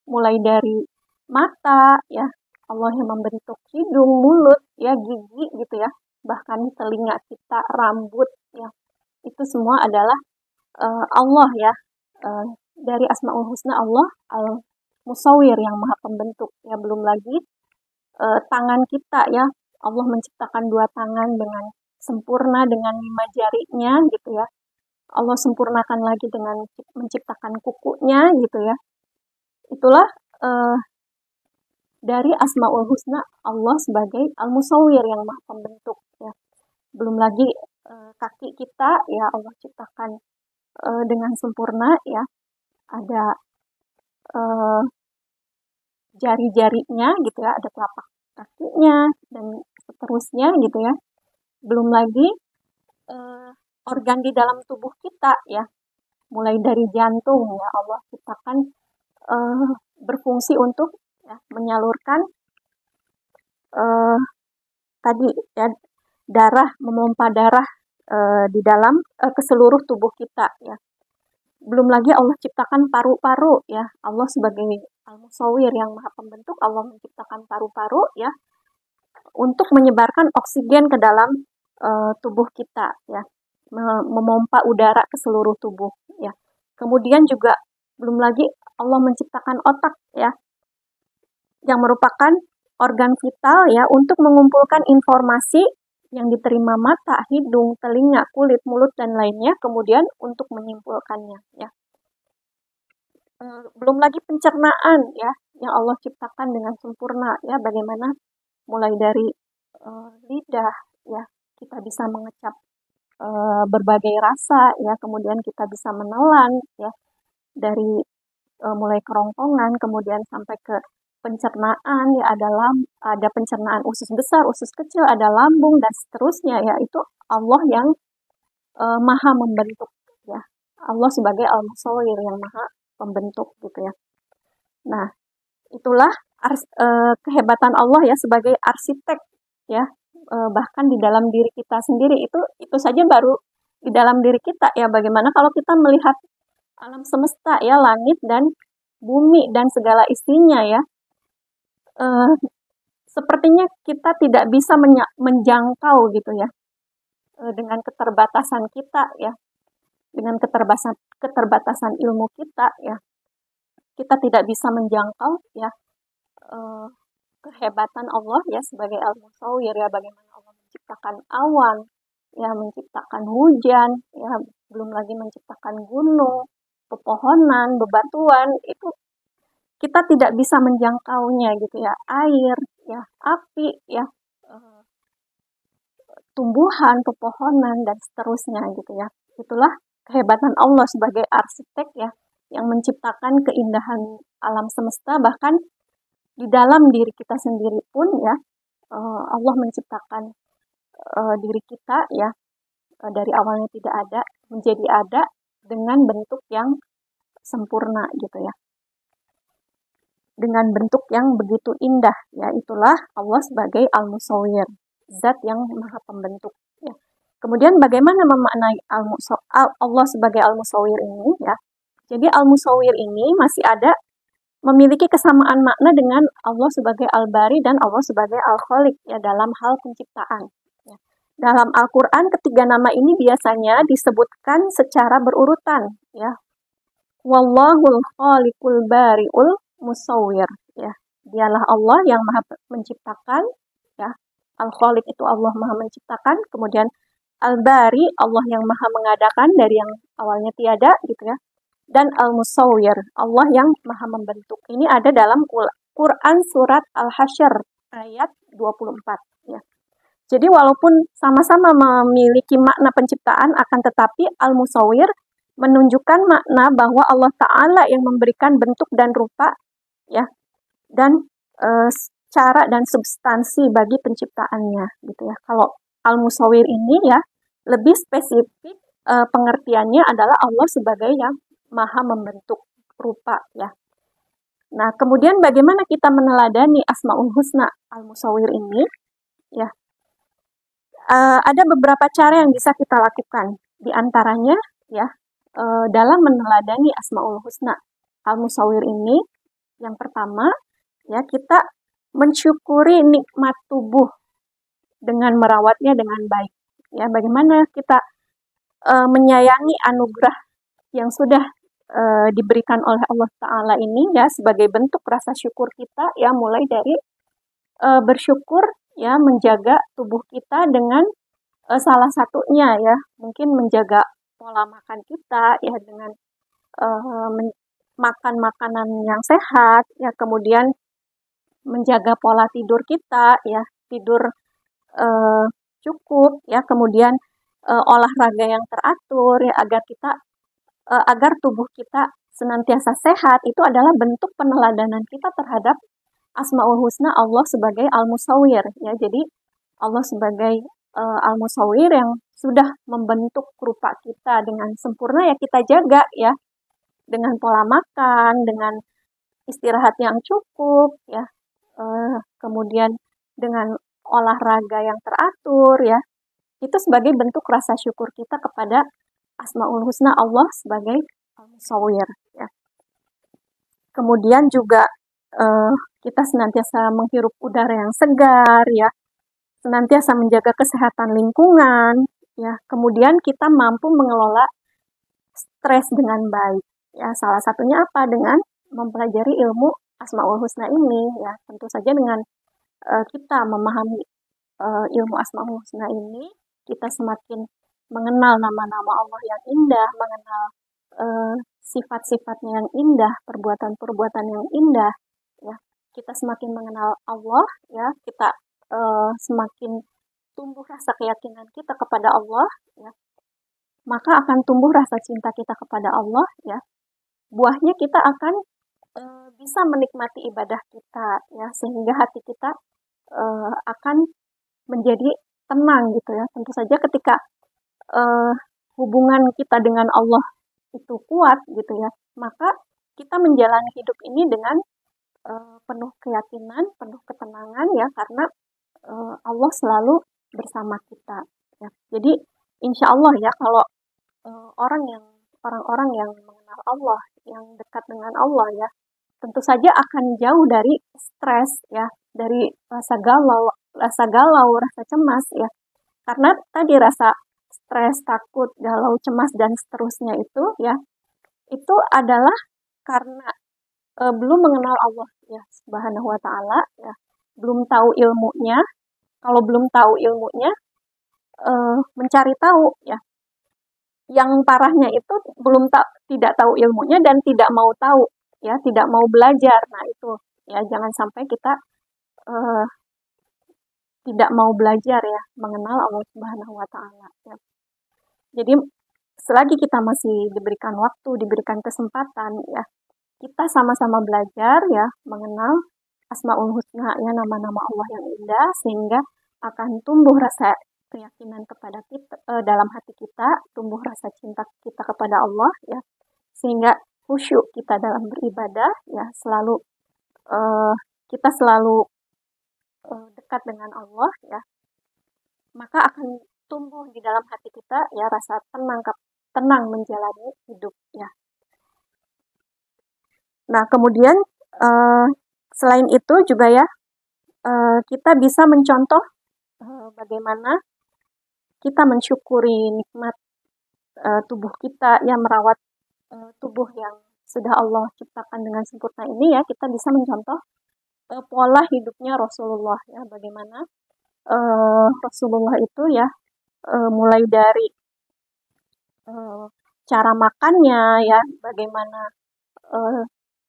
mulai dari mata ya, Allah yang membentuk hidung, mulut ya, gigi gitu ya, bahkan telinga kita, rambut ya, itu semua adalah Allah ya, dari Asmaul Husna Allah Al-Musawwir yang Maha Pembentuk ya. Belum lagi tangan kita ya, Allah menciptakan 2 tangan dengan sempurna dengan 5 jarinya gitu ya. Allah sempurnakan lagi dengan menciptakan kukunya gitu ya. Itulah dari Asmaul Husna Allah sebagai Al-Musawwir yang Maha Pembentuk ya. Belum lagi kaki kita ya Allah ciptakan dengan sempurna ya. Ada jari-jarinya gitu ya, ada telapak kakinya dan seterusnya gitu ya. Belum lagi organ di dalam tubuh kita ya, mulai dari jantung ya Allah ciptakan berfungsi untuk ya, menyalurkan tadi ya darah, memompa darah di dalam ke seluruh tubuh kita ya. Belum lagi Allah ciptakan paru-paru ya. Allah sebagai Al-Musawwir yang Maha Pembentuk, Allah menciptakan paru-paru ya untuk menyebarkan oksigen ke dalam tubuh kita ya, memompa udara ke seluruh tubuh ya. Kemudian juga belum lagi Allah menciptakan otak ya, yang merupakan organ vital ya untuk mengumpulkan informasi yang diterima mata, hidung, telinga, kulit, mulut, dan lainnya, kemudian untuk menyimpulkannya ya. Belum lagi pencernaan ya, yang Allah ciptakan dengan sempurna ya, bagaimana mulai dari lidah ya, kita bisa mengecap berbagai rasa ya, kemudian kita bisa menelan ya, dari mulai kerongkongan kemudian sampai ke pencernaan, ya ada pencernaan usus besar, usus kecil, ada lambung dan seterusnya, ya itu Allah yang maha membentuk, ya. Allah sebagai Al-Musawwir yang maha pembentuk gitu ya. Nah, itulah kehebatan Allah ya sebagai arsitek ya. Bahkan di dalam diri kita sendiri itu saja baru di dalam diri kita ya. Bagaimana kalau kita melihat alam semesta ya, langit dan bumi dan segala isinya ya. Sepertinya kita tidak bisa menjangkau gitu ya. Dengan keterbatasan kita ya. Dengan keterbatasan ilmu kita ya. Kita tidak bisa menjangkau ya kehebatan Allah ya sebagai Al-Musawwir ya, bagaimana Allah menciptakan awan ya, menciptakan hujan ya, belum lagi menciptakan gunung, pepohonan, bebatuan, itu kita tidak bisa menjangkaunya gitu ya, air ya, api ya, tumbuhan, pepohonan dan seterusnya gitu ya. Itulah kehebatan Allah sebagai arsitek ya, yang menciptakan keindahan alam semesta, bahkan di dalam diri kita sendiri pun ya, Allah menciptakan diri kita ya, dari awalnya tidak ada menjadi ada dengan bentuk yang sempurna gitu ya, dengan bentuk yang begitu indah ya. Itulah Allah sebagai Al-Musawwir, zat yang maha pembentuk ya. Kemudian bagaimana memaknai Allah sebagai Al-Musawwir ini ya. Jadi Al-Musawwir ini masih ada memiliki kesamaan makna dengan Allah sebagai Al-Bari dan Allah sebagai Al-Khaliq ya, dalam hal penciptaan. Ya. Dalam Al-Quran ketiga nama ini biasanya disebutkan secara berurutan ya. Wallahul khaliqul bari'ul musawwir ya. Dialah Allah yang maha menciptakan ya. Al-Khaliq itu Allah maha menciptakan, kemudian Al-Bari Allah yang maha mengadakan dari yang awalnya tiada gitu ya. Dan Al-Musawwir, Allah yang maha membentuk. Ini ada dalam Quran surat Al-Hasyr ayat 24 ya. Jadi walaupun sama-sama memiliki makna penciptaan, akan tetapi Al-Musawwir menunjukkan makna bahwa Allah Ta'ala yang memberikan bentuk dan rupa ya, dan cara dan substansi bagi penciptaannya gitu ya. Kalau Al-Musawwir ini ya lebih spesifik, pengertiannya adalah Allah sebagai yang maha membentuk rupa ya. Nah, kemudian bagaimana kita meneladani Asmaul Husna Al-Musawwir ini ya? Ada beberapa cara yang bisa kita lakukan. Di antaranya ya, dalam meneladani Asmaul Husna Al-Musawwir ini, yang pertama ya, kita mensyukuri nikmat tubuh dengan merawatnya dengan baik ya. Bagaimana kita menyayangi anugerah yang sudah diberikan oleh Allah Ta'ala ini ya, sebagai bentuk rasa syukur kita ya, mulai dari bersyukur ya, menjaga tubuh kita dengan salah satunya ya, mungkin menjaga pola makan kita ya, dengan makan makanan yang sehat ya, kemudian menjaga pola tidur kita ya, tidur cukup ya, kemudian olahraga yang teratur ya, agar tubuh kita senantiasa sehat. Itu adalah bentuk peneladanan kita terhadap Asmaul Husna Allah sebagai Al-Musawwir ya. Jadi Allah sebagai Al-Musawwir yang sudah membentuk rupa kita dengan sempurna ya, kita jaga ya, dengan pola makan, dengan istirahat yang cukup ya, kemudian dengan olahraga yang teratur ya. Itu sebagai bentuk rasa syukur kita kepada Asmaul Husna Allah sebagai Al-Musawwir ya. Kemudian juga kita senantiasa menghirup udara yang segar ya, senantiasa menjaga kesehatan lingkungan ya. Kemudian kita mampu mengelola stres dengan baik ya. Salah satunya apa? Dengan mempelajari ilmu Asmaul Husna ini ya. Tentu saja dengan kita memahami ilmu Asmaul Husna ini, kita semakin mengenal nama-nama Allah yang indah, mengenal sifat-sifatnya yang indah, perbuatan-perbuatan yang indah ya. Kita semakin mengenal Allah ya, kita semakin tumbuh rasa keyakinan kita kepada Allah ya, maka akan tumbuh rasa cinta kita kepada Allah ya. Buahnya kita akan bisa menikmati ibadah kita ya, sehingga hati kita akan menjadi tenang gitu ya. Tentu saja ketika uh, hubungan kita dengan Allah itu kuat gitu ya, maka kita menjalani hidup ini dengan penuh keyakinan, penuh ketenangan ya, karena Allah selalu bersama kita ya. Jadi insya Allah ya, kalau uh, orang yang orang-orang yang mengenal Allah, yang dekat dengan Allah ya, tentu saja akan jauh dari stres ya, dari rasa galau, rasa cemas ya. Karena tadi rasa stres, takut, galau, cemas dan seterusnya itu ya, itu adalah karena belum mengenal Allah ya Subhanahu wa taala ya, belum tahu ilmunya. Kalau belum tahu ilmunya, mencari tahu ya. Yang parahnya itu belum tidak tahu ilmunya dan tidak mau tahu ya, tidak mau belajar. Nah, itu ya, jangan sampai kita uh, tidak mau belajar ya, mengenal Allah Subhanahu wa taala ya. Jadi selagi kita masih diberikan waktu, diberikan kesempatan ya, kita sama-sama belajar ya, mengenal Asmaul Husna ya, nama-nama Allah yang indah, sehingga akan tumbuh rasa keyakinan kepada kita dalam hati kita, tumbuh rasa cinta kita kepada Allah ya, sehingga khusyuk kita dalam beribadah ya, selalu kita selalu dekat dengan Allah ya, maka akan tumbuh di dalam hati kita ya rasa tenang menjalani hidup ya. Nah, kemudian selain itu juga ya, kita bisa mencontoh bagaimana kita mensyukuri nikmat tubuh kita yang merawat tubuh yang sudah Allah ciptakan dengan sempurna ini ya. Kita bisa mencontoh pola hidupnya Rasulullah ya, bagaimana Rasulullah itu ya, mulai dari cara makannya ya, bagaimana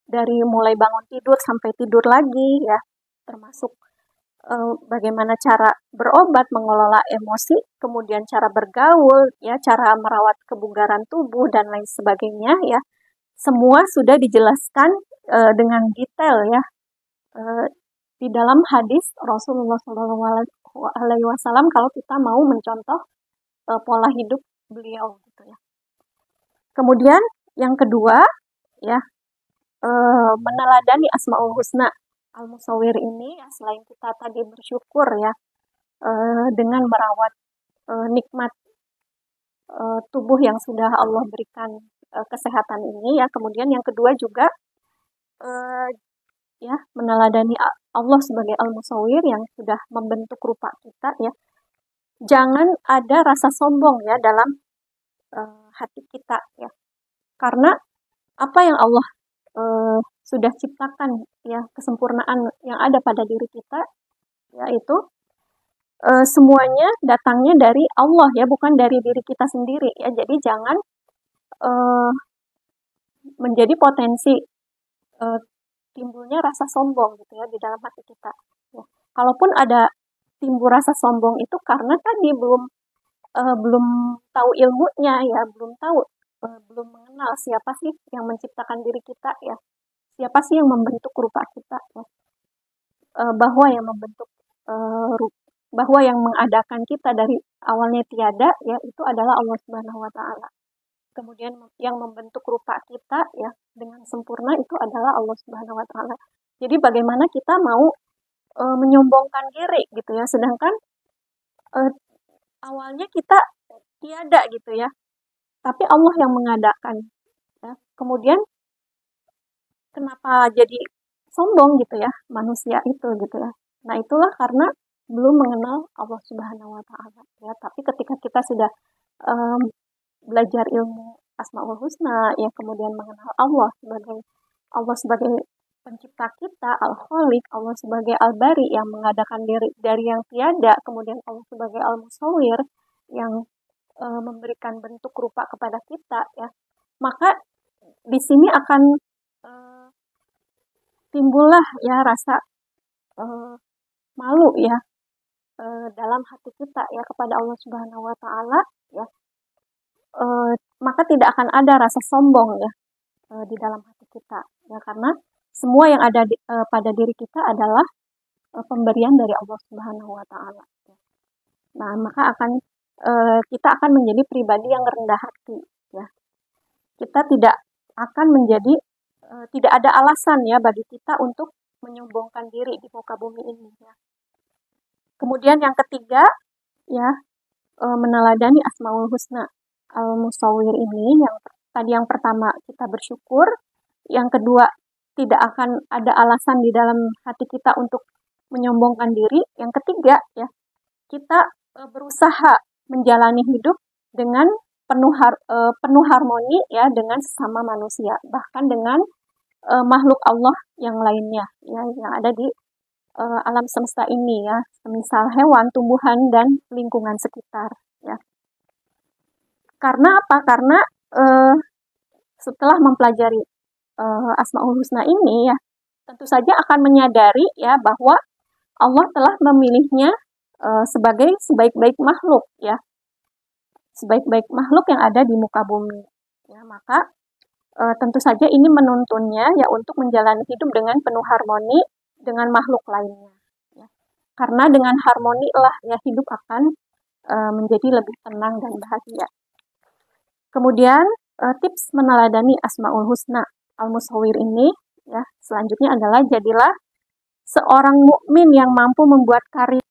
dari mulai bangun tidur sampai tidur lagi ya, termasuk bagaimana cara berobat, mengelola emosi, kemudian cara bergaul ya, cara merawat kebugaran tubuh dan lain sebagainya ya. Semua sudah dijelaskan dengan detail ya di dalam hadis Rasulullah SAW, kalau kita mau mencontoh pola hidup beliau gitu ya. Kemudian yang kedua ya, meneladani Asmaul Husna Al-Musawwir ini ya, selain kita tadi bersyukur ya dengan merawat nikmat tubuh yang sudah Allah berikan kesehatan ini ya, kemudian yang kedua juga ya, meneladani Allah sebagai Al-Musawwir yang sudah membentuk rupa kita ya. Jangan ada rasa sombong ya dalam hati kita ya, karena apa yang Allah sudah ciptakan ya, kesempurnaan yang ada pada diri kita yaitu semuanya datangnya dari Allah ya, bukan dari diri kita sendiri ya. Jadi jangan menjadi potensi timbulnya rasa sombong gitu ya di dalam hati kita ya. Kalaupun ada timbul rasa sombong itu karena tadi belum tahu ilmunya ya, belum mengenal siapa sih yang menciptakan diri kita ya, siapa sih yang membentuk rupa kita ya, bahwa yang membentuk bahwa yang mengadakan kita dari awalnya tiada ya, itu adalah Allah Subhanahu wa taala. Kemudian yang membentuk rupa kita ya dengan sempurna itu adalah Allah Subhanahu wa taala. Jadi bagaimana kita mau menyombongkan diri gitu ya, sedangkan awalnya kita tiada gitu ya, tapi Allah yang mengadakan ya. Kemudian kenapa jadi sombong gitu ya manusia itu gitu ya. Nah, itulah karena belum mengenal Allah Subhanahu wa taala ya. Tapi ketika kita sudah belajar ilmu Asmaul Husna ya, kemudian mengenal Allah sebagai pencipta kita, Al-Khaliq, Allah sebagai Al-Bari yang mengadakan diri dari yang tiada, kemudian Allah sebagai Al-Musawwir yang memberikan bentuk rupa kepada kita ya. Maka di sini akan timbullah ya rasa malu ya dalam hati kita ya kepada Allah Subhanahu wa taala ya. Maka tidak akan ada rasa sombong ya di dalam hati kita ya, karena semua yang ada pada diri kita adalah pemberian dari Allah Subhanahu wa taala. Nah, maka kita akan menjadi pribadi yang rendah hati, ya. Kita tidak akan menjadi tidak ada alasan ya bagi kita untuk menyombongkan diri di muka bumi ini, ya. Kemudian yang ketiga, ya, meneladani Asmaul Husna Al-Musawwir ini. Yang pertama kita bersyukur, yang kedua tidak akan ada alasan di dalam hati kita untuk menyombongkan diri, yang ketiga ya kita berusaha menjalani hidup dengan penuh harmoni ya dengan sesama manusia, bahkan dengan makhluk Allah yang lainnya ya yang ada di alam semesta ini ya, semisal hewan, tumbuhan dan lingkungan sekitar ya. Karena apa? Karena setelah mempelajari Asmaul Husna ini ya, tentu saja akan menyadari ya bahwa Allah telah memilihnya sebagai sebaik-baik makhluk ya, sebaik-baik makhluk yang ada di muka bumi. Ya, maka tentu saja ini menuntunnya ya untuk menjalani hidup dengan penuh harmoni dengan makhluk lainnya. Ya. Karena dengan harmoni lah ya hidup akan menjadi lebih tenang dan bahagia. Kemudian tips meneladani Asmaul Husna Al-Musawwir ini ya selanjutnya adalah jadilah seorang mukmin yang mampu membuat karya